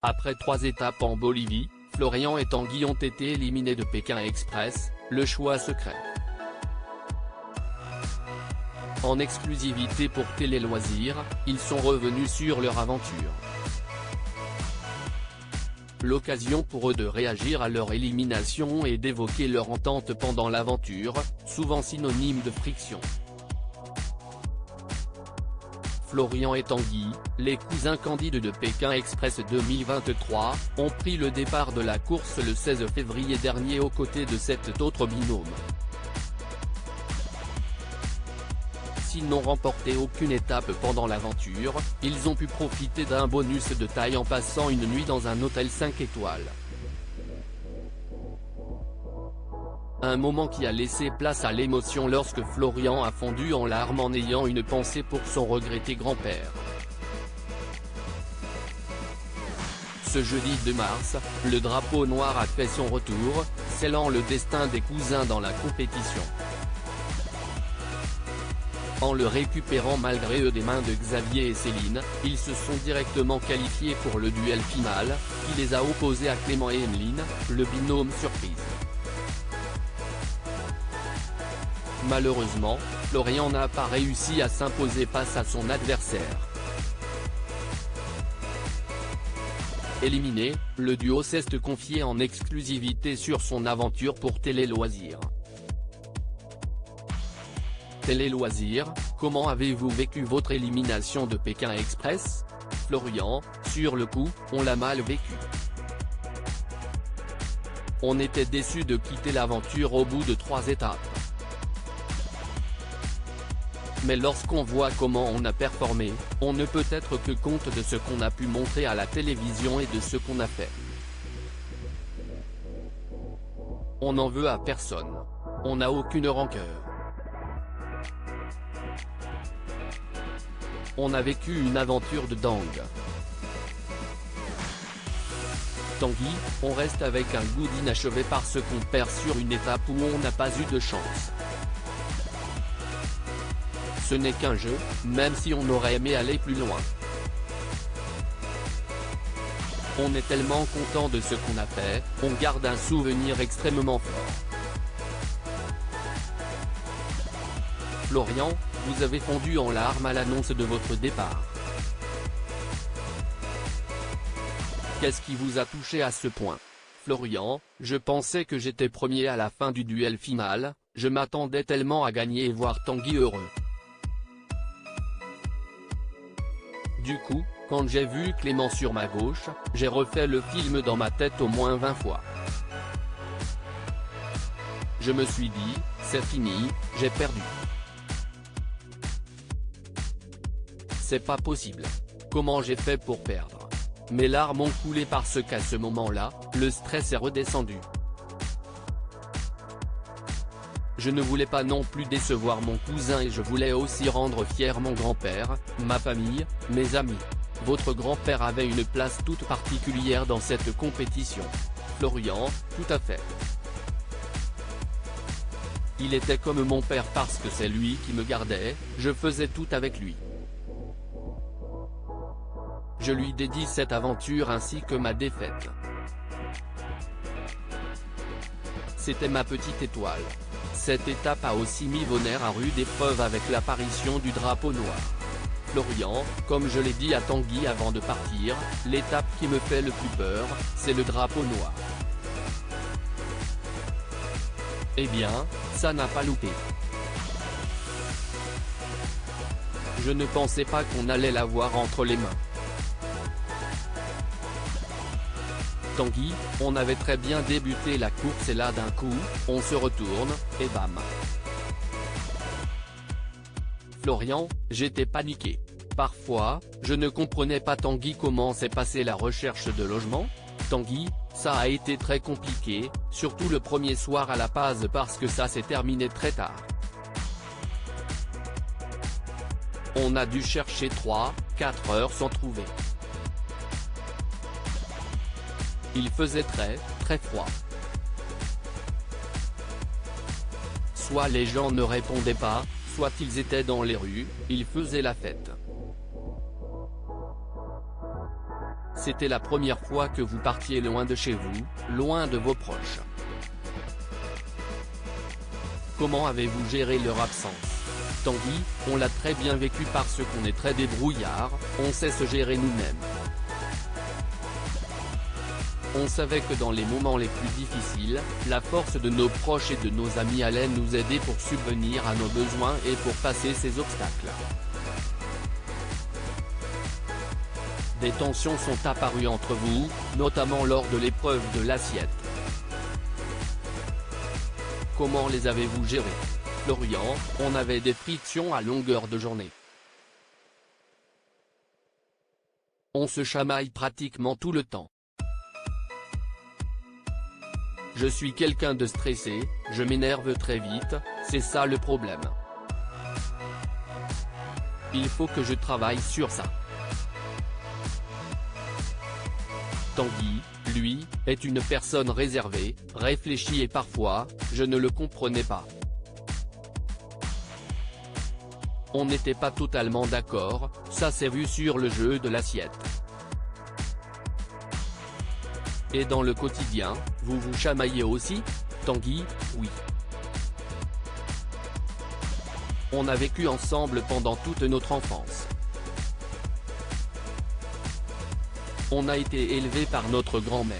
Après 3 étapes en Bolivie, Florian et Tanguy ont été éliminés de Pékin Express, le choix secret. En exclusivité pour Télé Loisirs, ils sont revenus sur leur aventure. L'occasion pour eux de réagir à leur élimination et d'évoquer leur entente pendant l'aventure, souvent synonyme de friction. Florian et Tanguy, les cousins candides de Pékin Express 2023, ont pris le départ de la course le 16 février dernier aux côtés de cet autre binôme. S'ils n'ont remporté aucune étape pendant l'aventure, ils ont pu profiter d'un bonus de taille en passant une nuit dans un hôtel 5 étoiles. Un moment qui a laissé place à l'émotion lorsque Florian a fondu en larmes en ayant une pensée pour son regretté grand-père. Ce jeudi 2 mars, le drapeau noir a fait son retour, scellant le destin des cousins dans la compétition. En le récupérant malgré eux des mains de Xavier et Céline, ils se sont directement qualifiés pour le duel final, qui les a opposés à Clément et Emeline, le binôme surprise. Malheureusement, Florian n'a pas réussi à s'imposer face à son adversaire. Éliminé, le duo s'est confié en exclusivité sur son aventure pour Télé Loisirs. Télé Loisirs, comment avez-vous vécu votre élimination de Pékin Express? Florian, sur le coup, on l'a mal vécu. On était déçus de quitter l'aventure au bout de 3 étapes. Mais lorsqu'on voit comment on a performé, on ne peut être que compte de ce qu'on a pu montrer à la télévision et de ce qu'on a fait. On n'en veut à personne. On n'a aucune rancœur. On a vécu une aventure de dingue. Tanguy, on reste avec un goût d'inachevé parce qu'on perd sur une étape où on n'a pas eu de chance. Ce n'est qu'un jeu, même si on aurait aimé aller plus loin. On est tellement content de ce qu'on a fait, on garde un souvenir extrêmement fort. Florian, vous avez fondu en larmes à l'annonce de votre départ. Qu'est-ce qui vous a touché à ce point? Florian, je pensais que j'étais premier à la fin du duel final, je m'attendais tellement à gagner et voir Tanguy heureux. Du coup, quand j'ai vu Clément sur ma gauche, j'ai refait le film dans ma tête au moins 20 fois. Je me suis dit, c'est fini, j'ai perdu. C'est pas possible. Comment j'ai fait pour perdre? Mes larmes ont coulé parce qu'à ce moment-là, le stress est redescendu. Je ne voulais pas non plus décevoir mon cousin et je voulais aussi rendre fier mon grand-père, ma famille, mes amis. Votre grand-père avait une place toute particulière dans cette compétition. Florian, tout à fait. Il était comme mon père parce que c'est lui qui me gardait, je faisais tout avec lui. Je lui dédie cette aventure ainsi que ma défaite. C'était ma petite étoile. Cette étape a aussi mis vos nerfs à rude épreuve avec l'apparition du drapeau noir. Florian, comme je l'ai dit à Tanguy avant de partir, l'étape qui me fait le plus peur, c'est le drapeau noir. Eh bien, ça n'a pas loupé. Je ne pensais pas qu'on allait l'avoir entre les mains. Tanguy, on avait très bien débuté la course et là d'un coup, on se retourne, et bam. Florian, j'étais paniqué. Parfois, je ne comprenais pas Tanguy comment s'est passée la recherche de logement. Tanguy, ça a été très compliqué, surtout le premier soir à La Paz parce que ça s'est terminé très tard. On a dû chercher 3-4 heures sans trouver. Il faisait très froid. Soit les gens ne répondaient pas, soit ils étaient dans les rues, ils faisaient la fête. C'était la première fois que vous partiez loin de chez vous, loin de vos proches. Comment avez-vous géré leur absence? Tanguy, on l'a très bien vécu parce qu'on est très débrouillard, on sait se gérer nous-mêmes. On savait que dans les moments les plus difficiles, la force de nos proches et de nos amis allait nous aider pour subvenir à nos besoins et pour passer ces obstacles. Des tensions sont apparues entre vous, notamment lors de l'épreuve de l'assiette. Comment les avez-vous gérées? Florian, on avait des frictions à longueur de journée. On se chamaille pratiquement tout le temps. Je suis quelqu'un de stressé, je m'énerve très vite, c'est ça le problème. Il faut que je travaille sur ça. Tanguy, lui, est une personne réservée, réfléchie et parfois, je ne le comprenais pas. On n'était pas totalement d'accord, ça s'est vu sur le jeu de l'assiette. Et dans le quotidien, vous vous chamaillez aussi? Tanguy, oui. On a vécu ensemble pendant toute notre enfance. On a été élevés par notre grand-mère.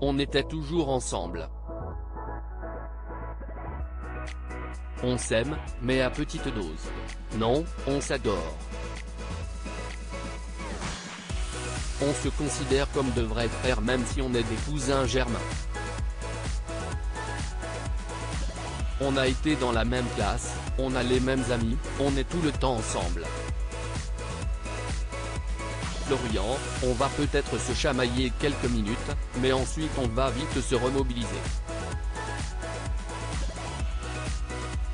On était toujours ensemble. On s'aime, mais à petite dose. Non, on s'adore. On se considère comme de vrais frères même si on est des cousins germains. On a été dans la même classe, on a les mêmes amis, on est tout le temps ensemble. Florian, on va peut-être se chamailler quelques minutes, mais ensuite on va vite se remobiliser.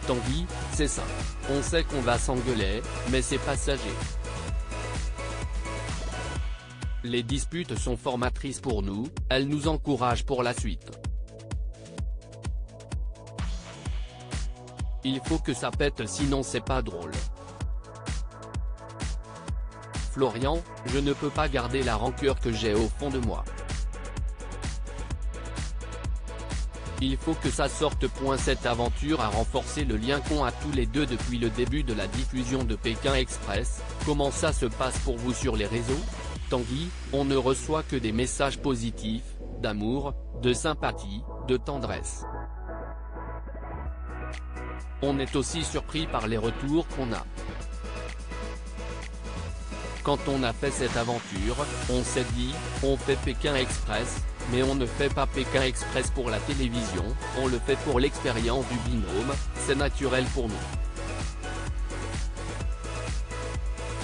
Tanguy, c'est ça. On sait qu'on va s'engueuler, mais c'est passager. Les disputes sont formatrices pour nous, elles nous encouragent pour la suite. Il faut que ça pète sinon c'est pas drôle. Florian, je ne peux pas garder la rancœur que j'ai au fond de moi. Il faut que ça sorte. Cette aventure a renforcé le lien qu'ont à tous les deux depuis le début de la diffusion de Pékin Express. Comment ça se passe pour vous sur les réseaux? Tanguy, on ne reçoit que des messages positifs, d'amour, de sympathie, de tendresse. On est aussi surpris par les retours qu'on a. Quand on a fait cette aventure, on s'est dit, on fait Pékin Express, mais on ne fait pas Pékin Express pour la télévision, on le fait pour l'expérience du binôme, c'est naturel pour nous.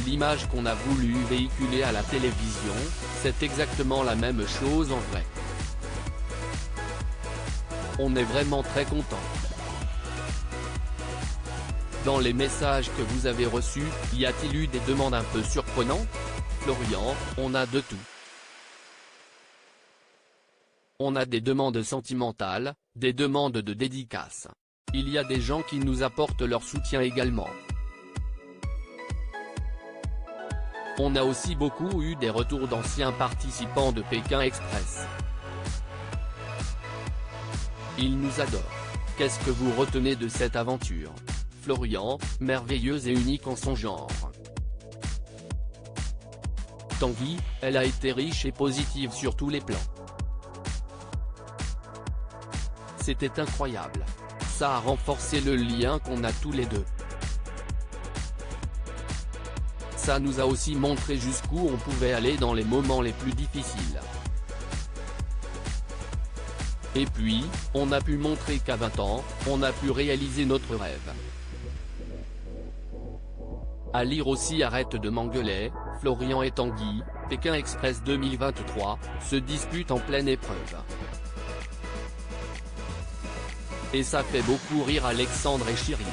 L'image qu'on a voulu véhiculer à la télévision, c'est exactement la même chose en vrai. On est vraiment très content. Dans les messages que vous avez reçus, y a-t-il eu des demandes un peu surprenantes? Florian, on a de tout. On a des demandes sentimentales, des demandes de dédicaces. Il y a des gens qui nous apportent leur soutien également. On a aussi beaucoup eu des retours d'anciens participants de Pékin Express. Ils nous adorent. Qu'est-ce que vous retenez de cette aventure? Florian, merveilleuse et unique en son genre. Tanguy, elle a été riche et positive sur tous les plans. C'était incroyable. Ça a renforcé le lien qu'on a tous les deux. Ça nous a aussi montré jusqu'où on pouvait aller dans les moments les plus difficiles. Et puis, on a pu montrer qu'à 20 ans, on a pu réaliser notre rêve. À lire aussi Arrête de m'engueuler, Florian et Tanguy, Pékin Express 2023, se disputent en pleine épreuve. Et ça fait beaucoup rire Alexandre et Chirine.